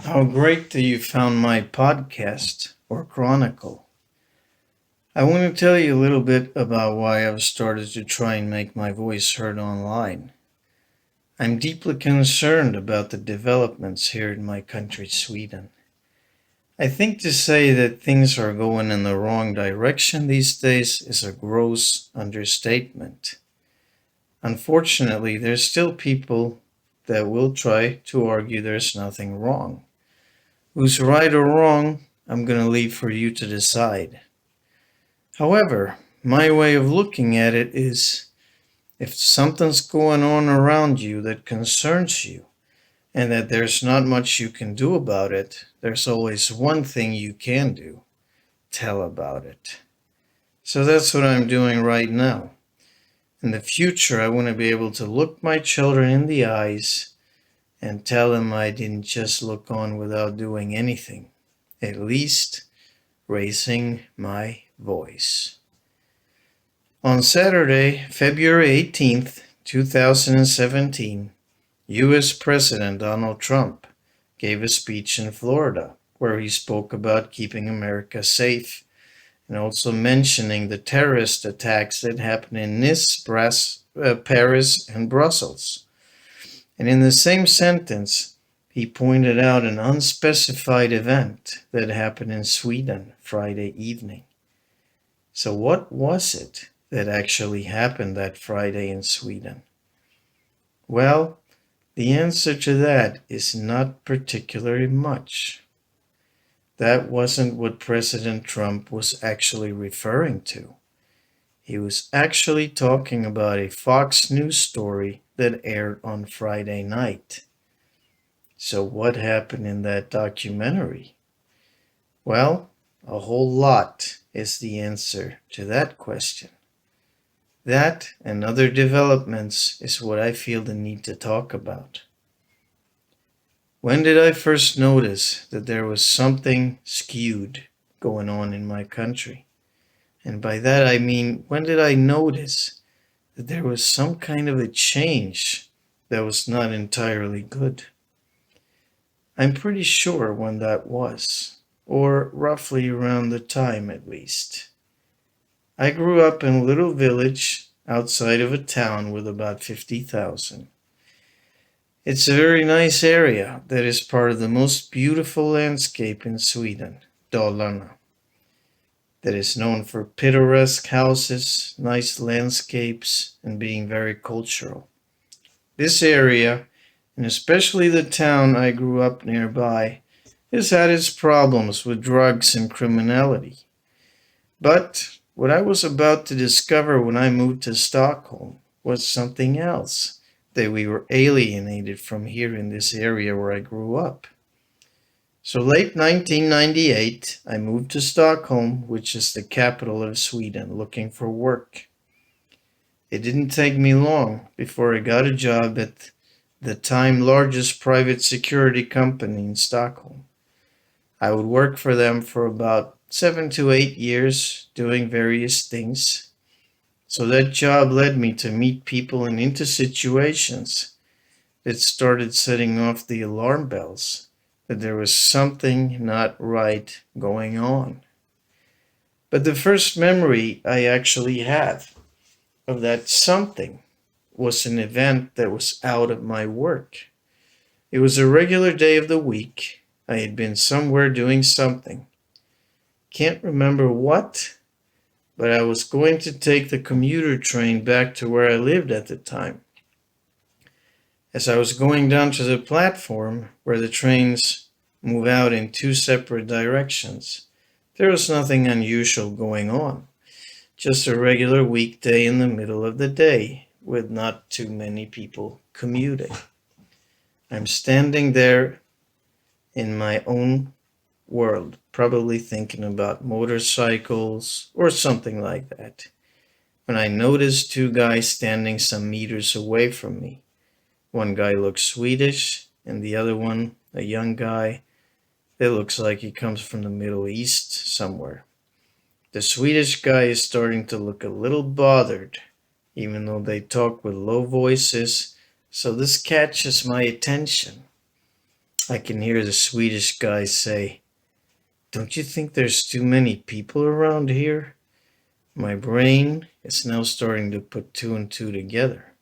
How great that you found my podcast or chronicle. I want to tell you a little bit about why I've started to try and make my voice heard online. I'm deeply concerned about the developments here in my country, Sweden. I think to say that things are going in the wrong direction these days is a gross understatement. Unfortunately, there's still people that will try to argue there's nothing wrong. Who's right or wrong, I'm going to leave for you to decide. However, my way of looking at it is if something's going on around you that concerns you and that there's not much you can do about it, there's always one thing you can do: tell about it. So that's what I'm doing right now. In the future, I want to be able to look my children in the eyes and tell them I didn't just look on without doing anything, at least raising my voice. On Saturday, February 18th, 2017, U.S. President Donald Trump gave a speech in Florida where he spoke about keeping America safe and also mentioning the terrorist attacks that happened in Nice, Paris, and Brussels. And in the same sentence, he pointed out an unspecified event that happened in Sweden Friday evening. So, what was it that actually happened that Friday in Sweden? Well, the answer to that is not particularly much. That wasn't what President Trump was actually referring to. He was actually talking about a Fox News story that aired on Friday night. So, what happened in that documentary? Well, a whole lot is the answer to that question. That and other developments is what I feel the need to talk about. When did I first notice that there was something skewed going on in my country? And by that I mean, when did I notice that there was some kind of a change that was not entirely good? I'm pretty sure when that was, or roughly around the time at least. I grew up in a little village outside of a town with about 50,000. It's a very nice area that is part of the most beautiful landscape in Sweden, Dalarna, that is known for picturesque houses, nice landscapes, and being very cultural. This area, and especially the town I grew up nearby, has had its problems with drugs and criminality. But what I was about to discover when I moved to Stockholm was something else, that we were alienated from here in this area where I grew up. So late 1998, I moved to Stockholm, which is the capital of Sweden, looking for work. It didn't take me long before I got a job at the time largest private security company in Stockholm. I would work for them for about 7 to 8 years doing various things. So that job led me to meet people and into situations that started setting off the alarm bells that there was something not right going on. But the first memory I actually have of that something was an event that was out of my work. It was a regular day of the week. I had been somewhere doing something. Can't remember what, but I was going to take the commuter train back to where I lived at the time. As I was going down to the platform where the trains move out in two separate directions, there was nothing unusual going on. Just a regular weekday in the middle of the day with not too many people commuting. I'm standing there in my own world, probably thinking about motorcycles or something like that, when I noticed two guys standing some meters away from me. One guy looks Swedish, and the other one, a young guy, that looks like he comes from the Middle East somewhere. The Swedish guy is starting to look a little bothered, even though they talk with low voices, so this catches my attention. I can hear the Swedish guy say, "Don't you think there's too many people around here?" My brain is now starting to put two and two together.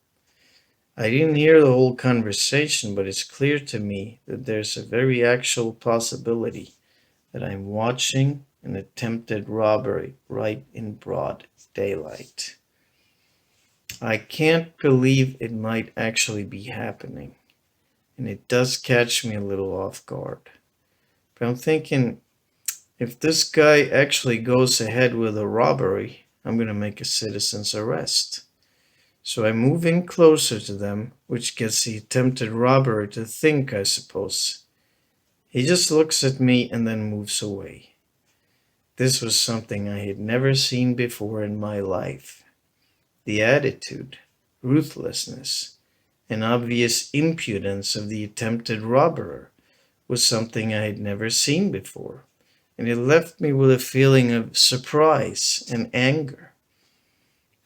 I didn't hear the whole conversation, but it's clear to me that there's a very actual possibility that I'm watching an attempted robbery right in broad daylight. I can't believe it might actually be happening, and it does catch me a little off guard. But I'm thinking, if this guy actually goes ahead with a robbery, I'm going to make a citizen's arrest. So I move in closer to them, which gets the attempted robber to think, I suppose. He just looks at me and then moves away. This was something I had never seen before in my life. The attitude, ruthlessness, and obvious impudence of the attempted robber was something I had never seen before, and it left me with a feeling of surprise and anger.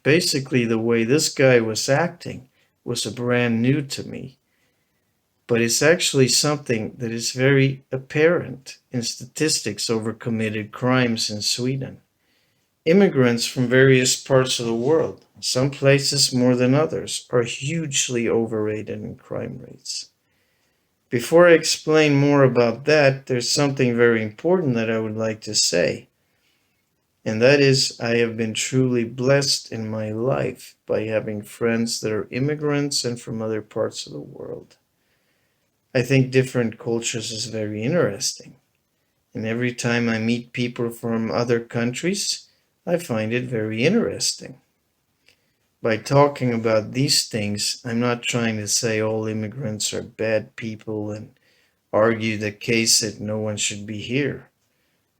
Basically, the way this guy was acting was brand new to me, but it's actually something that is very apparent in statistics over committed crimes in Sweden. Immigrants from various parts of the world, some places more than others, are hugely overrated in crime rates. Before I explain more about that, there's something very important that I would like to say. And that is, I have been truly blessed in my life by having friends that are immigrants and from other parts of the world. I think different cultures is very interesting. And every time I meet people from other countries, I find it very interesting. By talking about these things, I'm not trying to say all immigrants are bad people and argue the case that no one should be here.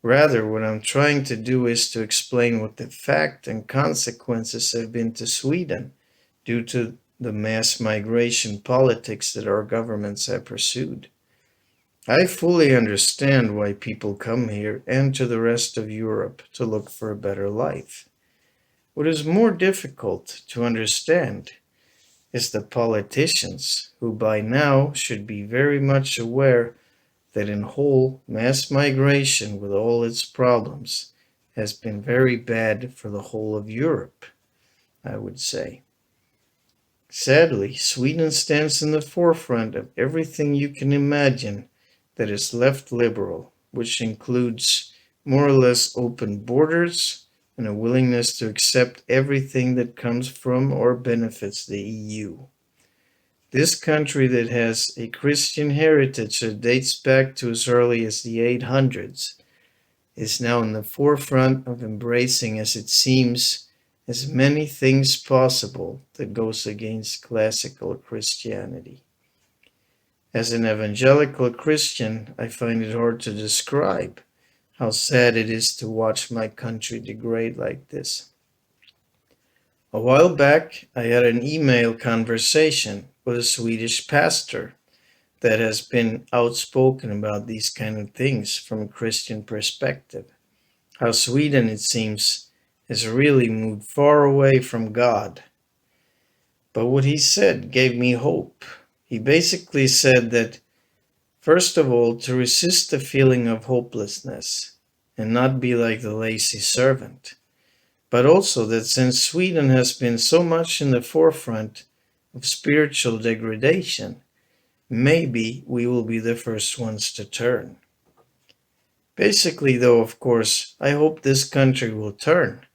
Rather, what I'm trying to do is to explain what the fact and consequences have been to Sweden due to the mass migration politics that our governments have pursued. I fully understand why people come here and to the rest of Europe to look for a better life. What is more difficult to understand is the politicians, who by now should be very much aware that in whole mass migration with all its problems has been very bad for the whole of Europe, I would say. Sadly, Sweden stands in the forefront of everything you can imagine that is left liberal, which includes more or less open borders and a willingness to accept everything that comes from or benefits the EU. This country that has a Christian heritage that dates back to as early as the 800s is now in the forefront of embracing, as it seems, as many things possible that goes against classical Christianity. As an evangelical Christian, I find it hard to describe how sad it is to watch my country degrade like this. A while back, I had an email conversation with a Swedish pastor that has been outspoken about these kind of things from a Christian perspective. How Sweden, it seems, has really moved far away from God. But what he said gave me hope. He basically said that, first of all, to resist the feeling of hopelessness and not be like the lazy servant. But also that since Sweden has been so much in the forefront of spiritual degradation, maybe we will be the first ones to turn. Basically, though, of course, I hope this country will turn.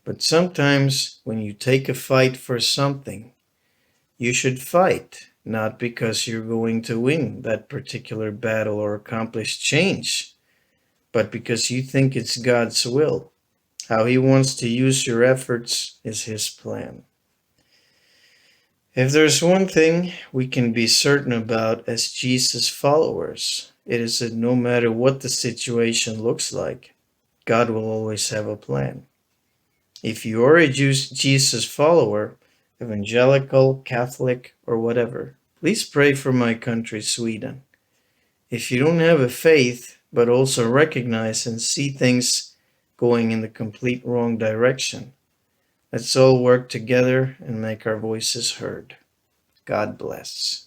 But sometimes when you take a fight for something, you should fight, not because you're going to win that particular battle or accomplish change, but because you think it's God's will. How he wants to use your efforts is his plan. If there's one thing we can be certain about as Jesus followers, it is that no matter what the situation looks like, God will always have a plan. If you are a Jesus follower, evangelical, Catholic, or whatever, please pray for my country, Sweden. If you don't have a faith, but also recognize and see things going in the complete wrong direction, let's all work together and make our voices heard. God bless.